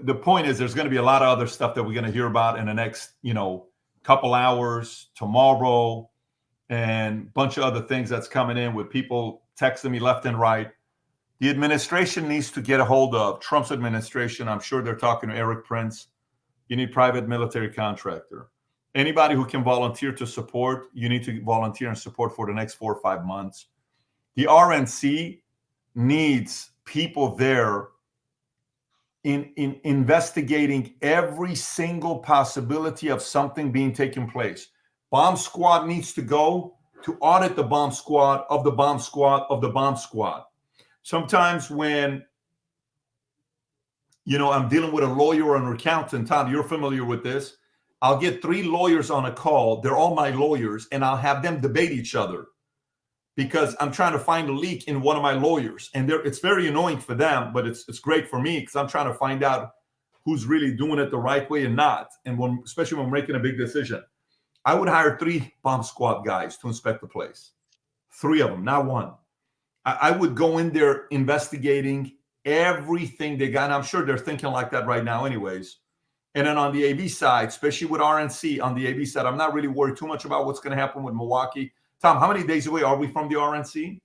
the point is there's going to be a lot of other stuff that we're going to hear about in the next, couple hours, tomorrow, and a bunch of other things that's coming in with people texting me left and right. The administration needs to get a hold of Trump's administration. I'm sure they're talking to Eric Prince. You need private military contractor. Anybody who can volunteer to support, you need to volunteer and support for the next 4 or 5 months. The RNC needs people there in investigating every single possibility of something being taken place. Bomb squad needs to go to audit the bomb squad of the bomb squad of the bomb squad. Sometimes when, I'm dealing with a lawyer or an accountant, Tom, you're familiar with this. I'll get 3 lawyers on a call. They're all my lawyers, and I'll have them debate each other because I'm trying to find a leak in one of my lawyers. And it's very annoying for them, but it's great for me because I'm trying to find out who's really doing it the right way and not. And especially when we're making a big decision. I would hire 3 bomb squad guys to inspect the place. 3 of them, not 1. I would go in there investigating everything they got. And I'm sure they're thinking like that right now anyways. And then on the AV side, especially with RNC on the AV side, I'm not really worried too much about what's going to happen with Milwaukee. Tom, how many days away are we from the RNC?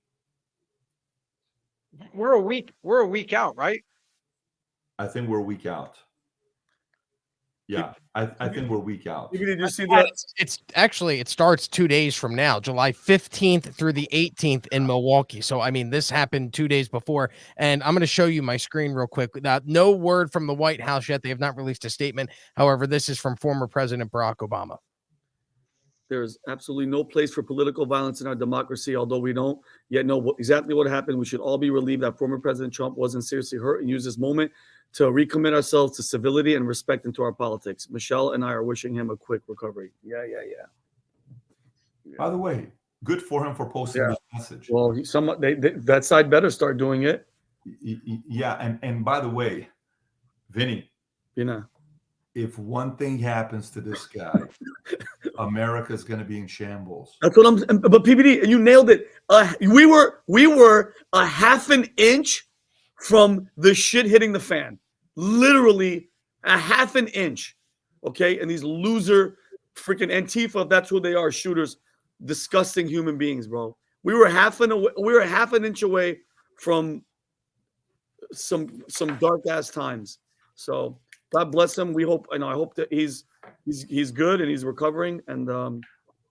We're a week out, right? I think we're a week out. Yeah, I think we're a week out. Did you see that? It starts 2 days from now, July 15th through the 18th in Milwaukee. So, I mean, this happened 2 days before. And I'm going to show you my screen real quick. No word from the White House yet. They have not released a statement. However, this is from former President Barack Obama. There is absolutely no place for political violence in our democracy, although we don't yet know exactly what happened. We should all be relieved that former President Trump wasn't seriously hurt and used this moment to recommit ourselves to civility and respect into our politics. Michelle and I are wishing him a quick recovery. Yeah. By the way, good for him for posting this message. Well, that side better start doing it. Yeah, and by the way, Vinny, if one thing happens to this guy, America's going to be in shambles. That's what but PBD, you nailed it. We were a half an inch from the shit hitting the fan. Literally a half an inch. Okay? And these loser freaking Antifa, that's who they are, shooters, disgusting human beings, bro. We were half an inch away from some dark ass times. So God bless him. I hope that he's good and he's recovering. And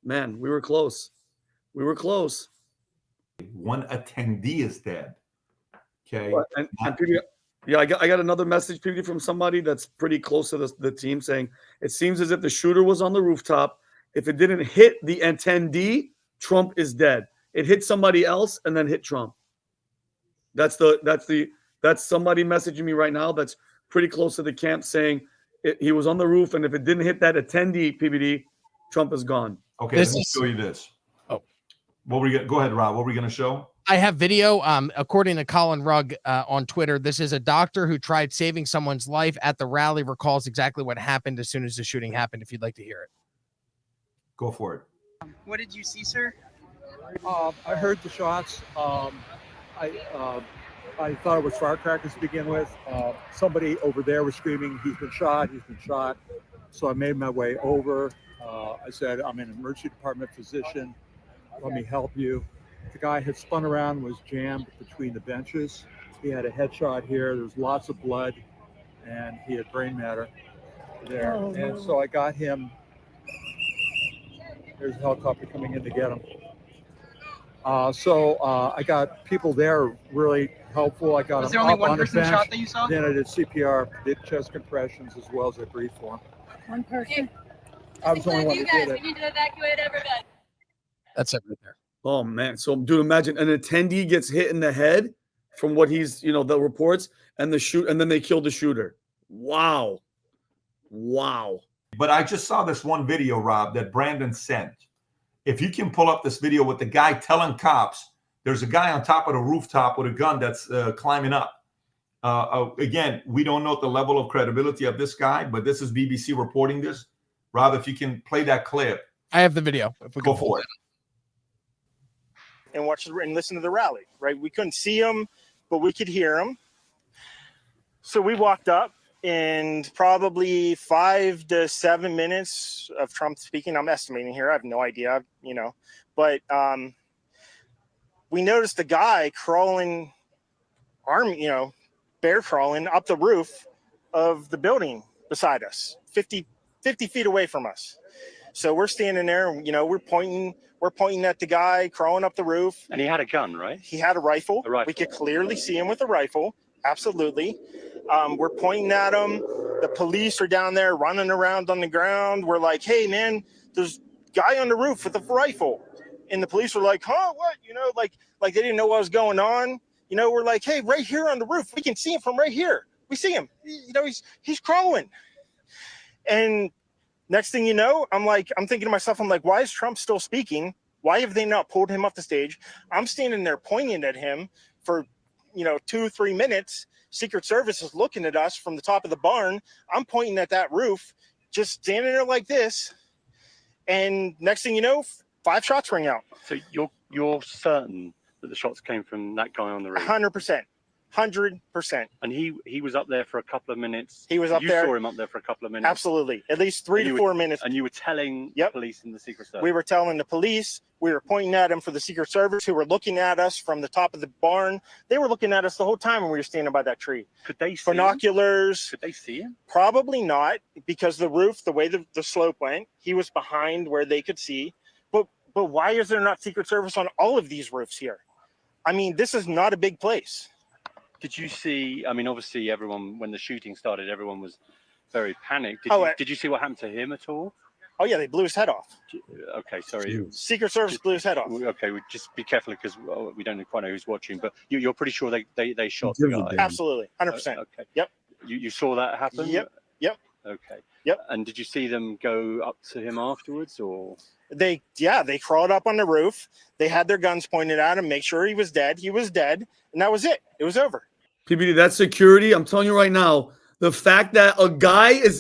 man, we were close. One attendee is dead. Okay. And PBD, I got another message, PBD, from somebody that's pretty close to the team saying it seems as if the shooter was on the rooftop. If it didn't hit the attendee, Trump is dead. It hit somebody else and then hit Trump. That's somebody messaging me right now that's pretty close to the camp saying he was on the roof, and if it didn't hit that attendee, PBD, Trump is gone. Okay, let me show you this. Oh, go ahead, Rob. What were we going to show? I have video. According to Colin Rugg on Twitter, this is a doctor who tried saving someone's life at the rally, recalls exactly what happened as soon as the shooting happened. If you'd like to hear it, go for it. What did you see, sir? I heard the shots. I thought it was firecrackers to begin with. Somebody over there was screaming, he's been shot. So I made my way over. I said, I'm an emergency department physician. Let me help you. The guy had spun around, was jammed between the benches. He had a headshot here. There was lots of blood, and he had brain matter there. And so I got him. There's a helicopter coming in to get him. So I got people there really helpful. I got Was him there only up one on a person bench. shot that you saw? Then I did CPR, did chest compressions as well as I breathed for him. One person. I was the only one You that guys, did we it. need to evacuate everybody. that's it right there. Oh man. So dude, imagine an attendee gets hit in the head from what he's, the reports, and then they killed the shooter. Wow. But I just saw this one video, Rob, that Brandon sent. If you can pull up this video with the guy telling cops, there's a guy on top of the rooftop with a gun that's climbing up. Again, we don't know the level of credibility of this guy, but this is BBC reporting this. Rob, if you can play that clip. I have the video. If we Go can for it. And watch and listen to the rally, right? We couldn't see him, but we could hear him. So we walked up, in probably 5 to 7 minutes of Trump speaking. I'm estimating here. I have no idea, but we noticed a guy crawling, bear crawling up the roof of the building beside us, 50 feet away from us. So we're standing there, we're pointing at the guy crawling up the roof. And he had a gun, right? He had a rifle. A rifle. We could clearly see him with a rifle. Absolutely. We're pointing at him. The police are down there running around on the ground. We're like, hey, man, there's a guy on the roof with a rifle. And the police were like, huh, what? Like they didn't know what was going on. We're like, hey, right here on the roof, we can see him from right here. We see him. He's crawling. And next thing you know, I'm thinking to myself, why is Trump still speaking? Why have they not pulled him off the stage? I'm standing there pointing at him for 2-3 minutes. Secret Service is looking at us from the top of the barn. I'm pointing at that roof, just standing there like this. And next thing you know, 5 shots ring out. So you're certain that the shots came from that guy on the roof? 100%. 100%. And he was up there for a couple of minutes. He was up there. You saw him up there for a couple of minutes. Absolutely. At least 3 to 4 minutes. And you were telling the police and the Secret Service. We were telling the police. We were pointing at him for the Secret Service, who were looking at us from the top of the barn. They were looking at us the whole time when we were standing by that tree. Could they see binoculars? Could they see him? Probably not, because the roof, the way the slope went, he was behind where they could see. But why is there not Secret Service on all of these roofs here? I mean, this is not a big place. Did you see, obviously everyone, when the shooting started, everyone was very panicked. Did you see what happened to him at all? Oh, yeah, they blew his head off. Okay, sorry. Secret Service blew his head off. Okay, just be careful because we don't quite know who's watching, but you're pretty sure they shot the guy? Absolutely, 100%. Okay. Yep. You saw that happen? Yep. Okay. Yep. And did you see them go up to him afterwards, or? They crawled up on the roof. They had their guns pointed at him, make sure he was dead. He was dead, and that was it. It was over. PBD, that's security. I'm telling you right now, the fact that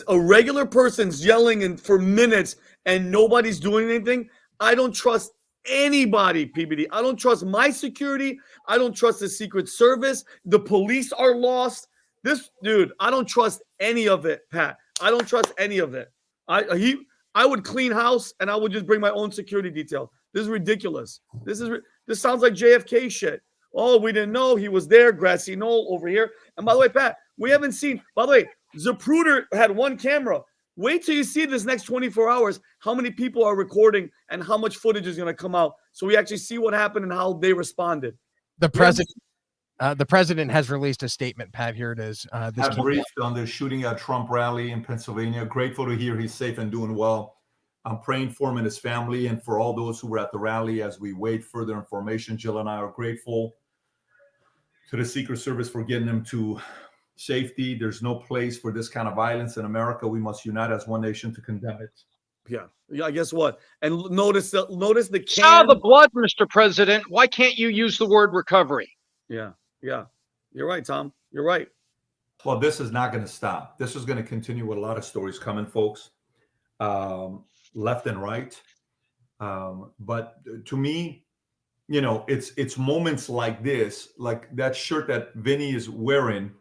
a regular person's yelling for minutes and nobody's doing anything, I don't trust anybody, PBD. I don't trust my security. I don't trust the Secret Service. The police are lost. I don't trust any of it, Pat. I don't trust any of it. I would clean house and I would just bring my own security detail. This is ridiculous. This sounds like JFK shit. Oh, we didn't know he was there. Grassy knoll over here. And by the way, Pat, we haven't seen. By the way, Zapruder had one camera. Wait till you see this next 24 hours, how many people are recording and how much footage is going to come out. So we actually see what happened and how they responded. The president has released a statement, Pat. Here it is. Have briefed on the shooting at Trump rally in Pennsylvania. Grateful to hear he's safe and doing well. I'm praying for him and his family and for all those who were at the rally as we wait further information. Jill and I are grateful to the Secret Service for getting him to safety. There's no place for this kind of violence in America. We must unite as one nation to condemn it. Yeah. Guess what? And notice the can. Saw the blood, Mr. President. Why can't you use the word recovery? Yeah. You're right, Tom. You're right. Well, this is not going to stop. This is going to continue with a lot of stories coming, folks, left and right. But to me, it's moments like this, like that shirt that Vinnie is wearing.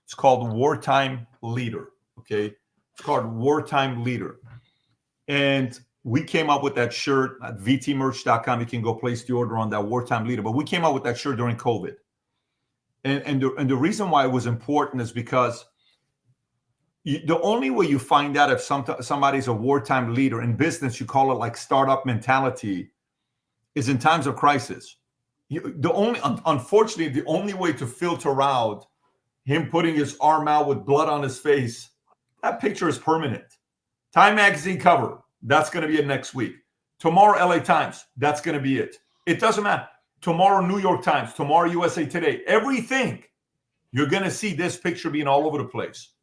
It's called Wartime Leader. Okay. It's called Wartime Leader. And we came up with that shirt at vtmerch.com. You can go place the order on that Wartime Leader. But we came up with that shirt during COVID. And the reason why it was important is because the only way you find out if somebody's a wartime leader in business, you call it like startup mentality, is in times of crisis. Unfortunately, the only way to filter out him putting his arm out with blood on his face, that picture is permanent. Time magazine cover, that's going to be it next week. Tomorrow, LA Times, that's going to be it. It doesn't matter. Tomorrow, New York Times. Tomorrow, USA Today. Everything, you're going to see this picture being all over the place.